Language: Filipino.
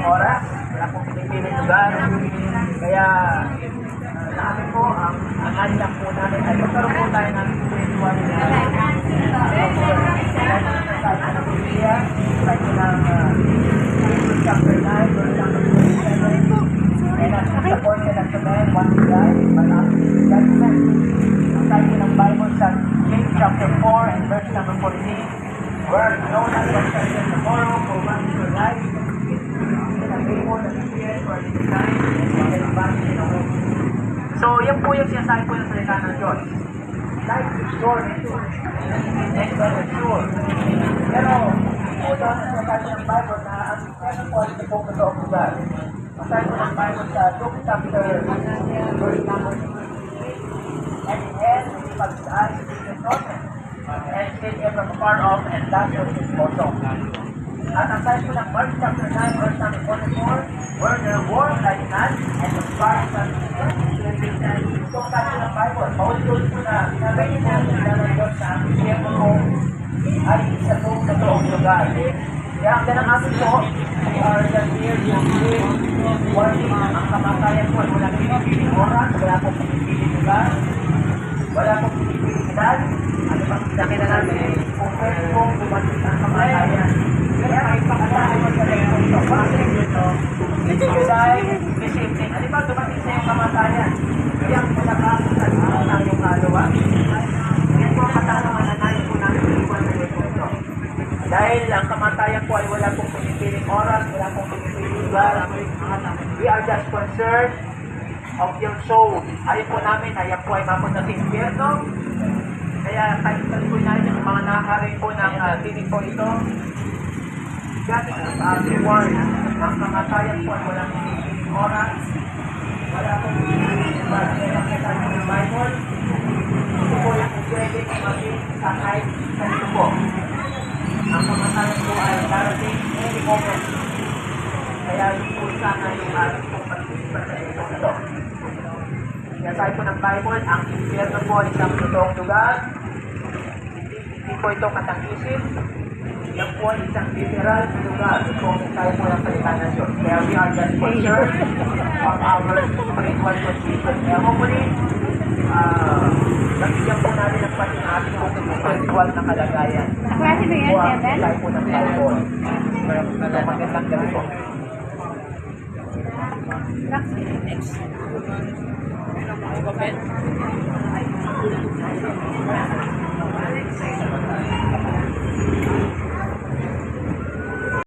oras, wala pong pinipiling lugar. Kaya namin po, ang anak po namin ay magkaroon po tayo ng spiritual na Biblia, like ng chapter 9, verse number 27. And as the portion of the man, one to die, but after his judgment. Ang sabi ng Bible sa James chapter 4 and verse number 14. Where no one has concerns tomorrow, for one is your life. So, yan po yung sinasabi po ng salita ng Diyos. Life is short, and better sure. Pero, po doon ang sinasabi ng Bible na ang impyerno po ay itong totoong lugar. Masabi po ng Bible sa Luke chapter verse number 16. And in hell, pag-saan, is torment. And still from far off, and that was his bottom. At ang sabi po ng Mark chapter 9, verse number 44, where there are war like that, and the fire and so sabi po ng Bible, paulit-ulit po na nabay po sila ng Diyos na ang siyempre po ay isa pong totoong lugar. Kaya ang ganang atin po, we are just here to live, working ang kamatayan po ay walang pinipiling oras, wala pong pinipiling lugar, wala pong pinipiling edad. Ano bang sakin na namin, kung pwede pong bumatik ang kamatayan. Kaya may pakasahan mo sa lekong ito. Bakit ito? Ito yung dahil receiving. Ano ba dumating sa iyong kamatayan? Kaya ang pinakakutan mo ng iyong kalawa. Yan po ang katanungan na natin po namin iwan sa lekong ito. Dahil ang kamatayan po ay wala pong pinipiling oras, wala pong pinipiling lugar. We are just concerned of your soul. Ayaw po namin na yan po ay mapunta sa impyerno. Kaya kahit sa likod natin yung mga nakarin po ng tinig po ito, God is reward. Ang kamatayan po ay walang pinipiling oras, wala pong pinipiling oras. Kaya nakita niyo ng Bible, ito po yung pwede maging sakay sa ito po. Ang kamatayan po ay darating any moment. Kaya yung po sana yung ating pong pag-isipan sa ito. Kaya sabi po ng Bible, ang impyerno po ay isang totoong lugar. Hindi po ito katang-isip. Yan po ay isang literal lugar. Kung tayo po ng salita ng Diyos. Kaya we are just concerned of our spiritual condition. Kaya hopefully, nabigyan po natin ang pati ng ating spiritual na kalagayan. Klase ba yan, Kevin? Tayo po ng Bible. So, magandang gabi po. Next.